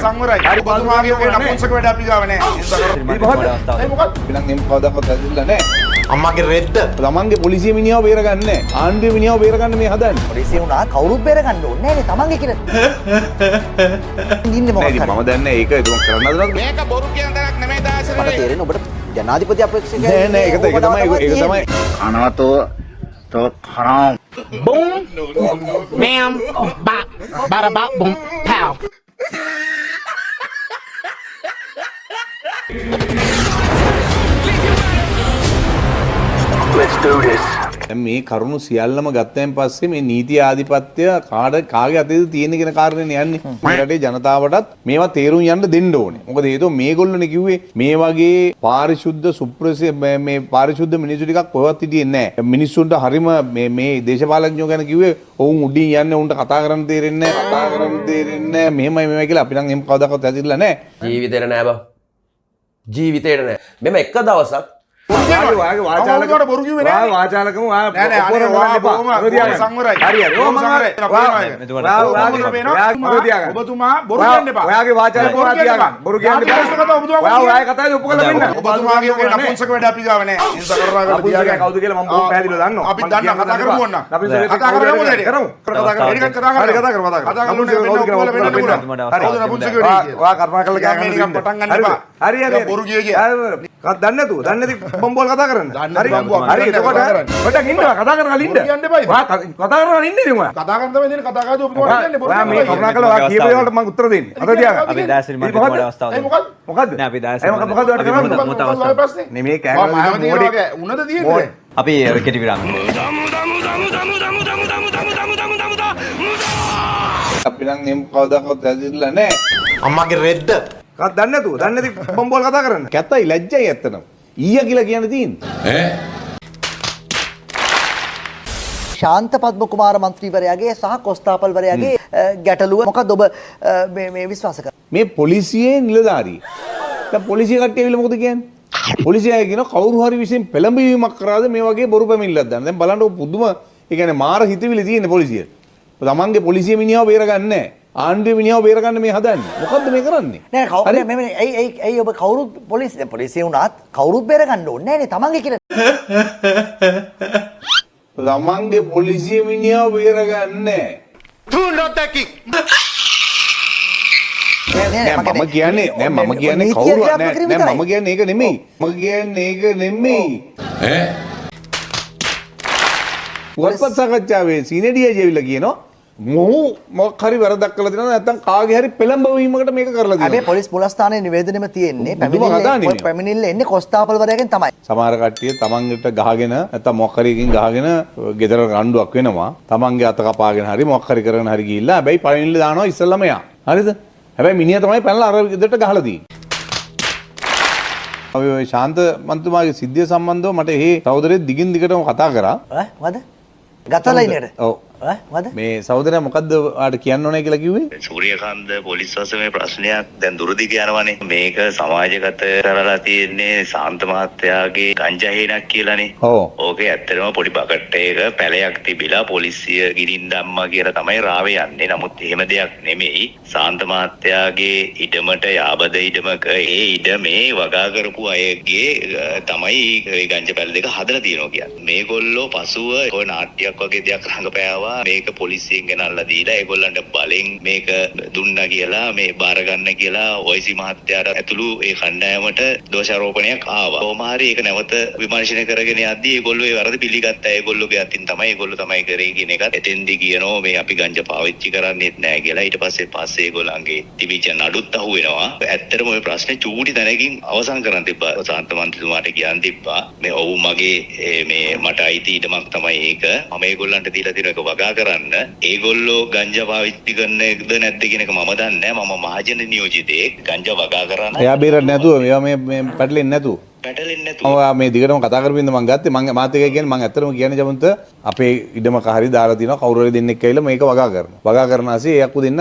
සංවරයි. ඔබතුමාගේ ඔය නපුංසක වැඩ අපි ගාව නෑ. ඒ මොකක්ද? bilang nem කවදාවත් ඇදලා නැහැ. අම්මගේ රෙද්ද තමන්ගේ පොලිසිය මිනිහව බේරගන්නේ නැහැ. ආණ්ඩුවේ මිනිහව බේරගන්න මේ හදන්නේ. පොලිසිය උනා කවුරුත් බේරගන්න ඕනේ නෑනේ තමන්ගේ කියලා. ඉන්නේ මොකක්ද? මම දන්නේ ඒක ඒක කරන්න හදනවද? මේක බොරු කියන තරක් නෙමෙයි දාසනේ. මට තේරෙන්නේ ඔබට ජනාධිපති අපේක්ෂකයි. නෑ ඒක තමයි අනවතෝ තෝ හරම් Boom, bam, bop, bada bop, boom, pow. let's do this දැන් මේ කරුණු සියල්ලම ගත්තයින් පස්සේ මේ නීති ආධිපත්‍ය කාගේ අතේද තියෙන කියන කාරණේනේ යන්නේ. මේ රටේ ජනතාවටත් මේවා තේරුම් යන්න දෙන්න ඕනේ. මොකද හේතුව මේගොල්ලෝනේ කිව්වේ මේ වගේ පාරිශුද්ධ සුප්‍රසේ මේ පාරිශුද්ධ මිනිස්සු ටිකක් කොහෙවත් හිටියේ නැහැ. මිනිස්සුන්ට හරිම මේ දේශපාලඥයෝ ගැන කිව්වේ ඔවුන් උඩින් යන්නේ උන්ට කතා කරන්න තේරෙන්නේ නැහැ. මෙහෙමයි කියලා අපි නම් එහෙම කවදාකවත් ඇදිලා නැහැ. ජීවිතේට නෑ බං. ජීවිතේට නෑ. මෙම එක දවසක් වාගේ වාචාලකම බොරු කිව්වේ නෑ. වාචාලකම නෑ නෑ අනේ ඔයා බොහොම සංවරයි. හරි ඔබතුමා බොරු කියන්න එපා. ඔයාගේ වාචාලක ඔයා තියාගන්න. බොරු කියන්න එපා. ඔයා ඔයාගේ කතාවේ ඔප්පු කරලා දෙන්න. ඔබතුමාගේ ඔය නපුංසක වැඩ අපි ගාව නෑ. ඒ සකරාකට තියාගන්න. කවුද කියලා මම බොහොම පැහැදිලිව දන්නවා. අපි දන්නා කතා කරමු ඕන්න. අපි කතා කරමු නේද? කරමු. කතා කරමු. හරි කතා කරමු. කතා කරමු. කතා කරමු. හරි නපුංසක වැඩ. ඔයා කර්මා කරලා ගෑගන්න නිකන් පටන් ගන්න එපා. හරි බොරු කිය කිය. දන්නේ නැතුව දන්නේ නැති බම්බෝල් කතා කරන්න. හරි එතකොට පොඩක් ඉන්නවා කතා කරලා ඉන්න. කියන්න එපා. කතා කරලා ඉන්නේ නේ ඔයා. කතා කරන තමයි දෙන්නේ කතා කරද්දී ඔබතුමා කියන්නේ බොරු. ඔයා මේ කරුණා කළා ඔයා කියපු දේවල්ට මම උත්තර දෙන්නේ. අද තියාගන්න. අපි දාසිරි මට මොකද අවස්ථාව ඒ මොකද්ද? මොකද්ද? නෑ අපි දාසිරි මොකද්ද ඔයාලට කරන්නේ? මොකද අවස්ථාව නෙමෙයි මම වගේ උනද තියෙන්නේ. අපි කෙටි විරාමයක් අපි නම් එම් කවදාකවත් ඇදිලා නැහැ. අම්මගේ රෙද්ද දන්නේ නැතුව දන්නේ නැති බම්බෝල් කතා කරන්න. කැතයි ලැජ්ජයි ඇත්තනම්. ඊය කියලා කියන්න තියෙන්නේ. ශාන්ත පද්ම කුමාර මන්ත්‍රීවරයාගේ සහ කොස්තාපල්වරයාගේ ගැටලුව මොකක්ද ඔබ මේ විශ්වාස කරන්නේ? මේ පොලිසියේ නිලධාරී. දැන් පොලිසිය කට්ටිය ඇවිල්ලා මොකද කියන්නේ? පොලිසිය අය කියන කවුරු හරි විසින් පෙළඹවීමක් කරාද මේ වගේ බොරු පැමිණිල්ලක් දාන්න. දැන් බලන්න පුදුම ඒ කියන්නේ මාර හිතවිලි තියෙන පොලිසිය. තමන්ගේ පොලිසිය මිනිහව බේරගන්නේ නැහැ. ආණ්ඩුවේ මිනිහව බේරගන්න මේ හදන්නේ. මොකද්ද මේ කරන්නේ? නෑ කවුරු මේ ඇයි ඔබ කවුරුත් පොලිසිය උනාත් කවුරුත් බේරගන්න ඕනේ නෑනේ තමන්ගේ කියලා. තමන්ගේ පොලිසිය මිනිහව බේරගන්නේ මම කියන්නේ කවුරු නෑ මම කියන්නේ ඒක නෙමෙයි. මම කියන්නේ ඒක නෙමෙයි. වත්පත් සාකච්ඡාවේ සීනඩිය ජෙවිලා කියනවා මොහු මොකක් හරි වැරදක් කළා දෙනවා නැත්නම් කාගේ හරි පෙළඹවීමකට මේක කරලා දෙනවා. අපි පොලිස් මුලස්ථානයේ නිවේදනෙම තියෙන්නේ පැමිණිල්ල එන්නේ කොස්තාපල්වරයාගෙන් තමයි. සමහර කට්ටිය තමන්ට ගහගෙන නැත්නම් මොකක් හරි එකකින් ගහගෙන ගෙදර රණ්ඩුවක් වෙනවා. තමන්ගේ අත කපාගෙන හරි මොකක් හරි කරගෙන හරි ගිහිල්ලා හැබැයි පැමිණිල්ල දානවා ඉස්සෙල්ලාම යා. හරිද? හැබැයි මිනිහා තමයි පැනලා අර ගෙදරට ගහලා තියෙන්නේ. අපි ওই ශාන්ත මන්තුමාගේ සිද්ධිය සම්බන්ධව මට ඒ සහෝදරයෙක් දිගින් දිගටම කතා කරා. මොකද? ගතලා ඉන්නේද? ඔව්. මේ සහෝදරයා මොකද්ද ඔයාලට කියන්න ඕනේ කියලා කිව්වේ? සූර්යකාන්ත පොලිස් වසමේ ප්‍රශ්නයක් දැන් දුරදිග යනවනේ. මේක සමාජගත කරලා තියෙන්නේ ශාන්ත මහත්තයාගේ ගංජා හේනක් කියලානේ. ඔව්. ඕකේ ඇත්තටම පොඩි බකට් එකක පැලයක් තිබිලා පොලිසිය ගිරින් දැම්මා කියලා තමයි රාවේ යන්නේ. නමුත් එහෙම දෙයක් නෙමෙයි. ශාන්ත මහත්තයාගේ ඉඩමට යාබද ඉඩමක ඒ ඉඩමේ වගා කරපු අයගේ තමයි ඒ ගංජා පැල දෙක හදලා තියෙනවා කියන්නේ. මේගොල්ලෝ පසුව ඔය නාට්‍යයක් වගේ දෙයක් රඟපෑවා. මේක පොලිසියෙන් ගෙනල්ලා දීලා ඒගොල්ලන්ට බලෙන් මේක දුන්නා කියලා මේ බාර ගන්න කියලා ඔයිසි මහත්තයාට ඇතුළු ඒ කණ්ඩායමට දෝෂාරෝපණයක් ආවා. කොහොම හරි ඒක නැවත විමර්ශනය කරගෙන යද්දී ඒගොල්ලෝ ඒ වරද පිළිගත්තා. ඒගොල්ලෝගේ අතින් තමයි ඒගොල්ලෝ තමයි කරේ කියන එකත් එතෙන්දී කියනවා මේ අපි ගංජා පාවිච්චි කරන්නේත් නැහැ කියලා. ඊට පස්සේ ඒගොල්ලන්ගේ තිබිච්ච නඩුත් අහු වෙනවා. ඇත්තටම ওই ප්‍රශ්නේ චූටි තැනකින් අවසන් කරන්න තිබ්බා. ශාන්ත මන්ත්‍රීතුමාට කියන්න තිබ්බා. මේ ඔව් මගේ මේ මට අයිති ඉඩමක් තමයි ඒක. මම ඒගොල්ලන්ට දීලා තියෙන එක වගා කරන්න. ඒගොල්ලෝ ගංජා පාවිච්චි කරන එකද නැද්ද කියන එක මම දන්නේ නැහැ. මම මහජන නියෝජිතයෙක්. ගංජා වගා කරන්න. එයා බේරන්නේ නැතුව මේවා මේ පැටලෙන්නේ නැතුව. පැටලෙන්නේ නැතුව. ඔව් මේ දිගටම කතා කරපින්ද මම ගත්තේ. මම මාත් එක කියන්නේ මම ඇත්තටම කියන්නේ ජමන්ත අපේ ඉඩමක හරි දාලා තිනවා කවුරු හරි දෙන්නෙක් ඇවිල්ලා මේක වගා කරනවා. වගා කරන ASCII ඒ අක්කු දෙන්න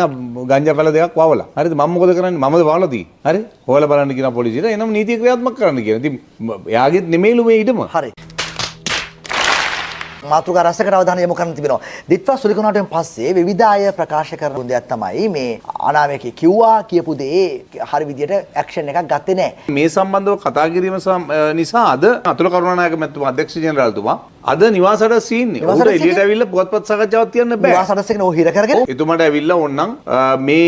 ගංජා පැල දෙකක් වවලා. හරිද? මම මොකද කරන්නේ? මමද වවලා තියෙන්නේ. හරි? හොයලා බලන්න කියන පොලිසියට එනම නීතිය ක්‍රියාත්මක කරන්න කියන. ඉතින් එයාගෙත් නෙමෙයිලු මේ ඉඩම. හරි. මාතෘකා රසකට අවධානය යොමු කරන්න තිබෙනවා. දිත්වා සුලිකුණාටෙන් පස්සේ විවිධ අය ප්‍රකාශ කරන දෙයක් තමයි මේ අනාමකේ කිව්වා කියපු දේ හරි විදියට ඇක්ෂන් එකක් ගත්තේ නැහැ. මේ සම්බන්ධව කතා කිරීම නිසා අද අතුල කරුණානායක මැතිතුමා අධ්‍යක්ෂ ජෙනරාල්තුමා අද නිවාසට සීන්නේ. උඩ එළියට ඇවිල්ලා පුවත්පත් සාකච්ඡාවක් තියන්න බෑ. නිවාස අඩස්සියක නෝ හිර කරගෙන එතුමාට ඇවිල්ලා ඕනනම් මේ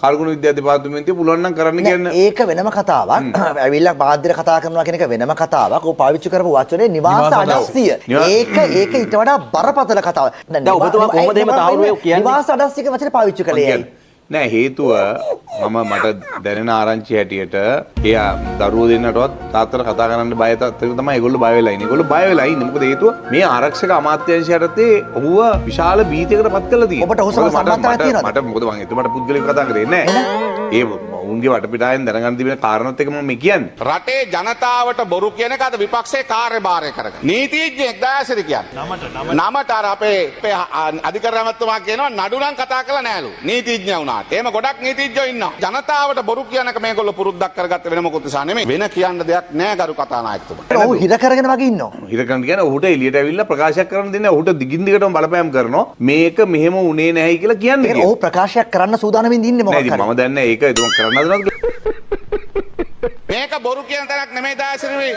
කාර්ගුණ විද්‍යා දෙපාර්තමේන්තුවේ පුළුවන් නම් කරන්න කියන්න. ඒක වෙනම කතාවක්. ඇවිල්ලා බාහිර කතා කරනවා කියන එක වෙනම කතාවක්. ඔය පාවිච්චි කරපු වචනේ නිවාස අඩස්සිය. ඒක ඊට වඩා බරපතල කතාවක්. දැන් ඔබතුමා කොහොමද එහෙම තාවුරුවේ කියන්නේ? නිවාස අඩස්සියක වචනේ පාවිච්චි කළේ ඇයි? නෑ හේතුව මට දැනෙන ආරංචි හැටියට එයා දරුවෝ දෙන්නටවත් තාත්තට කතා කරන්න බය තත්ත්වයක තමයි ඒගොල්ලෝ බය වෙලා ඉන්නේ. ඒගොල්ලෝ බය වෙලා ඉන්නේ. මොකද හේතුව මේ ආරක්ෂක අමාත්‍යාංශය යටතේ ඔහුව විශාල භීතියකට පත් කරලා තියෙනවා. ඔබට ඔහු සමග සම්බන්ධතාවයක් තියෙනවද? මට මොකද මං එතුමාට පුද්ගලිකව කතා කරේ නෑ. ඒ උන්ගේ වටපිටායෙන් දැනගන්න තිබෙන කාරණාත් එක මම කියන්නේ. රටේ ජනතාවට බොරු කියන එක අද විපක්ෂයේ කාර්යභාරය කරගෙන. නීතිඥයෙක් දයාසිරි කියන්නේ. නමට අර අපේ අධිකරණ ඇමතුමා කියනවා නඩු නම් කතා කරලා නෑලු. නීතිඥයා වුණාට. එහෙම ගොඩක් නීතිඥයෝ ඉන්නවා. ජනතාවට බොරු කියන එක මේගොල්ලෝ පුරුද්දක් කරගත්ත වෙන මොකුත් නිසා නෙමෙයි. වෙන කියන්න දෙයක් නෑ ගරු කතානායකතුමා. ඔහු හිර කරගෙන වගේ ඉන්නවා. හිර කරන්න කියන්නේ ඔහුට එළියට ඇවිල්ලා ප්‍රකාශයක් කරන්න දෙන්නේ ඔහුට දිගින් දිගටම බලපෑම් කරනවා. මේක මෙහෙම උනේ නැහැයි කියලා කියන්නේ. ඔහු ප්‍රකාශයක් කරන්න සූදානමින් ඉන්නේ මොකක්ද? නෑ මම දන්නේ ඒක ඒක කරන්න හදනවද? මේක බොරු කියන තරක් නෙමෙයි දයාසිරි.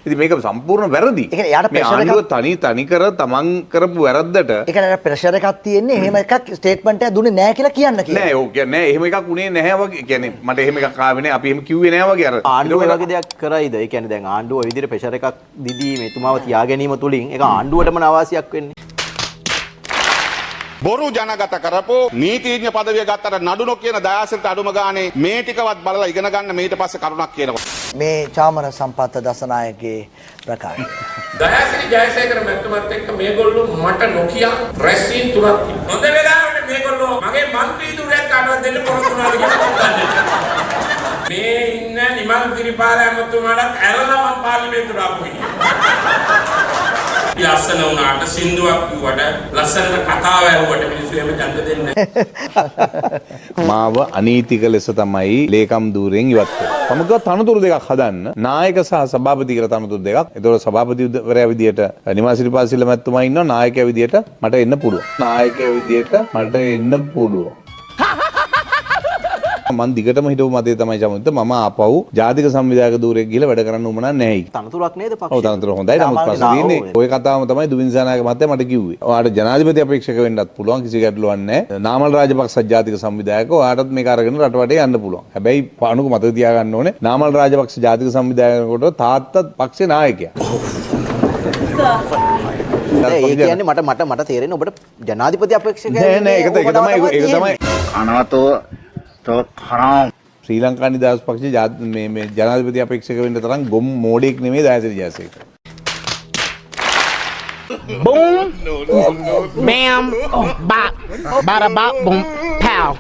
ඉතින් මේක සම්පූර්ණ වැරදි. ඒ කියන්නේ යාට මේ ප්‍රෙෂර් ආණ්ඩුව එකක් තනි කර තමන් කරපු වැරද්දට ඒ කියන්නේ ප්‍රෙෂර් එකක් තියෙන්නේ එහෙම එකක් ස්ටේට්මන්ට් එකක් දුන්නේ නැහැ කියලා කියන්න කියලා. නෑ ඕක කියන්නේ නෑ එහෙම එකක් උනේ නැහැ වගේ. කියන්නේ මට එහෙම එකක් ආවේ නෑ අපි එහෙම කිව්වේ නෑ වගේ අර. ආණ්ඩුව ඒ වගේ දෙයක් කරයිද? ඒ කියන්නේ දැන් ආණ්ඩුව ඔය විදිහට ප්‍රෙෂර් එකක් දීදී මෙතුමාව තියා ගැනීම තුලින් ඒක ආණ්ඩුවටම නවාසියක් වෙන්නේ. බොරු ජනගත කරපු නීතිඥ පදවිය ගත්තට නඩු නොකියන දයාසිරිට අඩුම ගානේ මේ ටිකවත් බලලා ඉගෙන ගන්න ඊට පස්සේ කරුණක් කියනවා. මේ චාමර සම්පත් දසනායකගේ ප්‍රකාශය. දයාසිරි ජයසේකර මැතිතුමත් එක්ක මේගොල්ලෝ මට නොකිය රැස්වීම් තුනක් තිබුණා. හොඳ වෙලාවට මේගොල්ලෝ මගේ മന്ത്രി දුරයක් කාටවත් දෙන්න පොරොත්තුනාද කියලා මේ ඉන්න නිමල් තිරිපාල ඇමතුමාට ඇරලා මම පාර්ලිමේන්තුවට ආපු හිටියා. ලස්සන වුණාට සින්දුවක් කිව්වට ලස්සනට කතාව ඇහුවට මිනිස්සු එහෙම ඡන්ද දෙන්නේ නැහැ. මාව අනීතික ලෙස තමයි ලේකම් ධූරයෙන් ඉවත් කරන්නේ. සමග තනතුරු දෙකක් හදන්න නායක සහ සභාපති කියලා තනතුරු දෙකක්. ඒතකොට සභාපතිවරයා විදියට නිවාසිරි පාසිල මැතිතුමා ඉන්නවා. නායකයා විදියට මට එන්න පුළුවන්. නායකයා විදියට මට එන්න පුළුවන්. මම දිගටම හිටපු මතය තමයි චමුත් මම ආපහු ජාතික සංවිධායක ධූරයක් ගිහලා වැඩ කරන්න උවමනා නැහැ. තනතුරක් නේද පක්ෂේ? ඔව් තනතුර හොඳයි. නමුත් ප්‍රශ්නේ තියෙන්නේ ওই කතාවම තමයි දුවින්සනායක මහත්තයා මට කිව්වේ. ඔයාලට ජනාධිපති අපේක්ෂක වෙන්නත් පුළුවන් කිසි ගැටලුවක් නැහැ. නාමල් රාජපක්ෂ ජාතික සංවිධායක ඔයාලටත් මේක අරගෙන රටවටේ යන්න පුළුවන්. හැබැයි අනුක මතක තියාගන්න ඕනේ නාමල් රාජපක්ෂ ජාතික සංවිධායකකට තාත්තත් පක්ෂේ නායකයා. ඒ කියන්නේ මට තේරෙන්නේ ඔබට ජනාධිපති අපේක්ෂකයෙක් නෑ ඒක තමයි අනවතෝ තෝ කණාම් ශ්‍රී ලංකා නිදහස් පක්ෂයේ මේ ජනාධිපති අපේක්ෂක වෙන්න තරම් ගොම් මෝඩෙක් නෙමෙයි Dayasiri Jayasekara. Boom, bam, bop, bada bop, boom, pow.